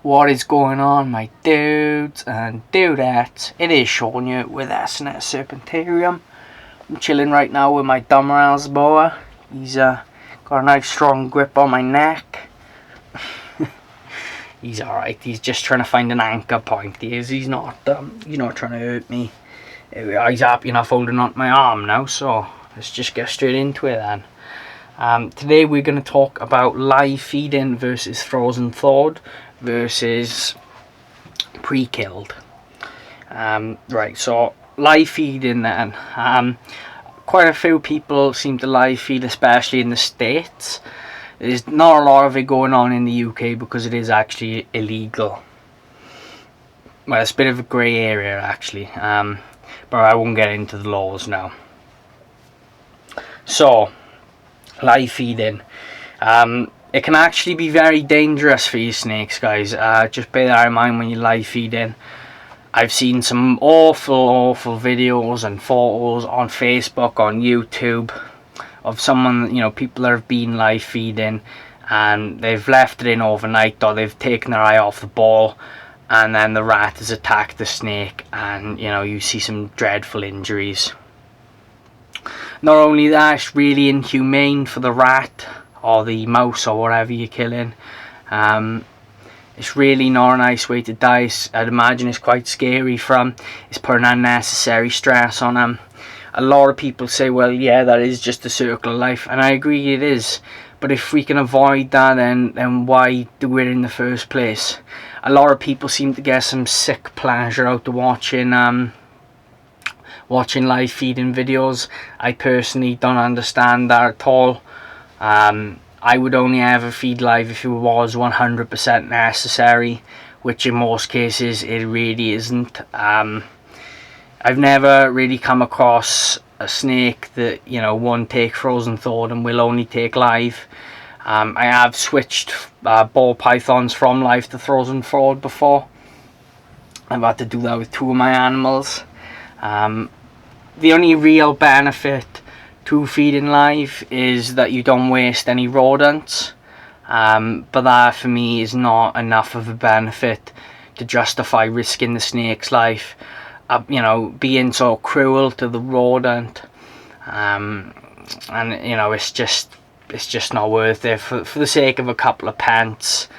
What is going on, my dudes and dudettes? It is Sean here with S&S Serpentarium. I'm chilling right now with my dumber Als Boa. He's got a nice strong grip on my neck. He's alright. He's just trying to find an anchor point. He's not trying to hurt me. He's happy enough holding on to my arm now, so let's just get straight into it then. Today we're going to talk about live feeding versus frozen thawed versus pre-killed. Right, so live feeding then. Quite a few people seem to live feed, especially in the States. There's not a lot of it going on in the UK because it is actually illegal. Well, it's a bit of a grey area actually, but I won't get into the laws now. So, live feeding. It can actually be very dangerous for your snakes, guys. Just bear that in mind when you're live feeding. I've seen some awful videos and photos on Facebook, on YouTube, of someone, people that have been live feeding and they've left it in overnight, or they've taken their eye off the ball, and then the rat has attacked the snake, and you see some dreadful injuries. Not only that, it's really inhumane for the rat or the mouse or whatever you're killing. It's really not a nice way to die. I'd imagine it's quite scary for them. It's putting unnecessary stress on them. A lot of people say, well, yeah, that is just a circle of life, and I agree it is. But if we can avoid that, then why do it in the first place? A lot of people seem to get some sick pleasure out of watching live feeding videos. I personally don't understand that at all. I would only ever feed live if it was 100% necessary, which in most cases it really isn't. I've never really come across a snake that won't take frozen thawed and will only take live. I have switched ball pythons from live to frozen thawed before. I've had to do that with two of my animals. The only real benefit to feeding live is that you don't waste any rodents, but that for me is not enough of a benefit to justify risking the snake's life. Being so cruel to the rodent, and it's just not worth it for the sake of a couple of pence.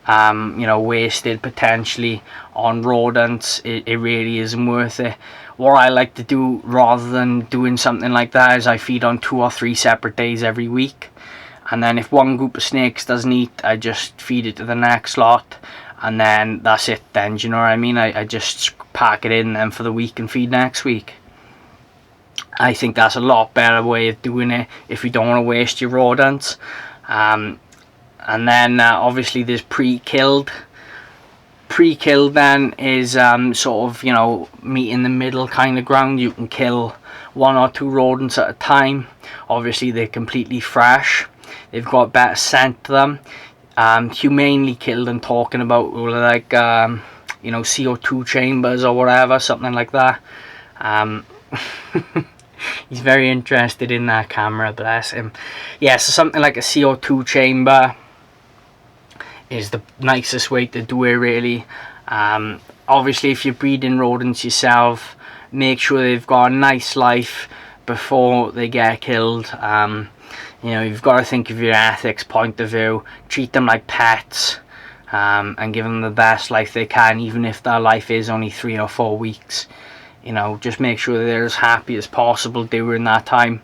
Wasted potentially on rodents, it really isn't worth it. What I like to do, rather than doing something like that, is I feed on 2 or 3 separate days every week, and then if one group of snakes doesn't eat, I just feed it to the next lot, and then that's it then, do you know what I mean? I just pack it in then for the week and feed next week. I think that's a lot better way of doing it if you don't want to waste your rodents. And then obviously there's pre-killed. Pre-killed then is sort of meet in the middle kind of ground. You can kill 1 or 2 rodents at a time. Obviously they're completely fresh, they've got better scent to them. Humanely killed, and talking about like CO2 chambers or whatever, something like that. He's very interested in that camera, bless him. Yeah, so something like a CO2 chamber is the nicest way to do it, really. Obviously if you're breeding rodents yourself, make sure they've got a nice life before they get killed. You've got to think of your ethics point of view. Treat them like pets, and give them the best life they can, even if their life is only 3 or 4 weeks. Just make sure they're as happy as possible during that time.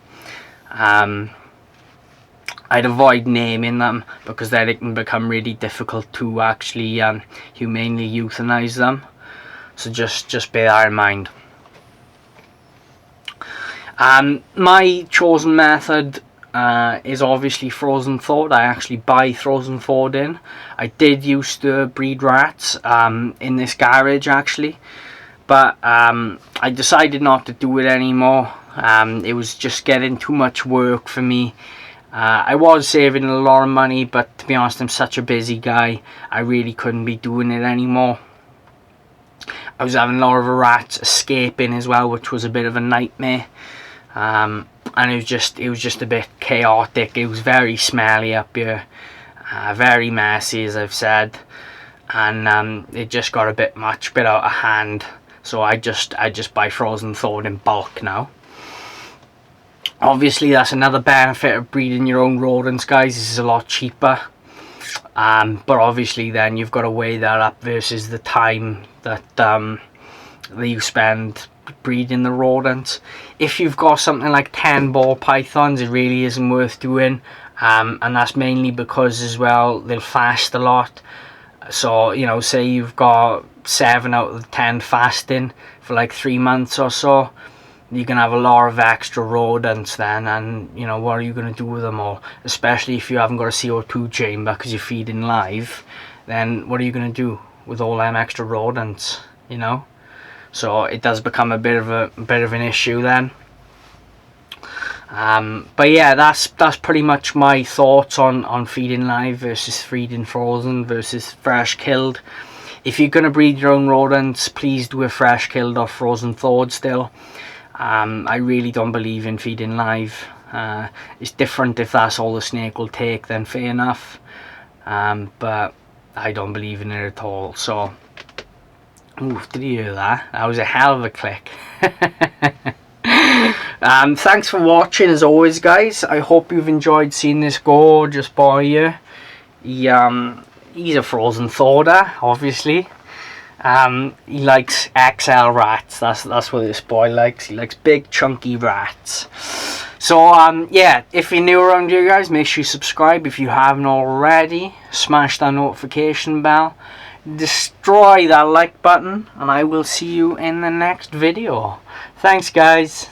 I'd avoid naming them, because then it can become really difficult to actually humanely euthanize them. So just bear that in mind. My chosen method is obviously frozen thawed. I actually buy frozen thawed in. I did used to breed rats in this garage actually, but I decided not to do it anymore. It was just getting too much work for me. I was saving a lot of money, but to be honest, I'm such a busy guy, I really couldn't be doing it anymore. I was having a lot of rats escaping as well, which was a bit of a nightmare. And it was just a bit chaotic. It was very smelly up here, very messy, as I've said. and it just got a bit out of hand. So I just buy frozen thawed in bulk now. Obviously that's another benefit of breeding your own rodents, guys. This is a lot cheaper, but obviously then you've got to weigh that up versus the time that you spend breeding the rodents. If you've got something like 10 ball pythons, it really isn't worth doing, and that's mainly because as well they'll fast a lot. So, you know, say you've got 7 out of 10 fasting for like 3 months or so, you can have a lot of extra rodents then, and you know, what are you going to do with them all? Especially if you haven't got a CO2 chamber because you're feeding live, then what are you going to do with all them extra rodents, you know? So it does become a bit of an issue then. But yeah, that's pretty much my thoughts on feeding live versus feeding frozen versus fresh killed. If you're going to breed your own rodents, please do a fresh killed or frozen thawed still. I really don't believe in feeding live. It's different if that's all the snake will take, then fair enough, but I don't believe in it at all. So, ooh, did you hear that? That was a hell of a click. Thanks for watching as always, guys. I hope you've enjoyed seeing this gorgeous boy here. He's a frozen thaweder, obviously. He likes XL rats. That's what this boy likes. He likes big chunky rats. So yeah, if you're new around here, guys, make sure you subscribe if you haven't already. Smash that notification bell, destroy that like button, and I will see you in the next video. Thanks, guys.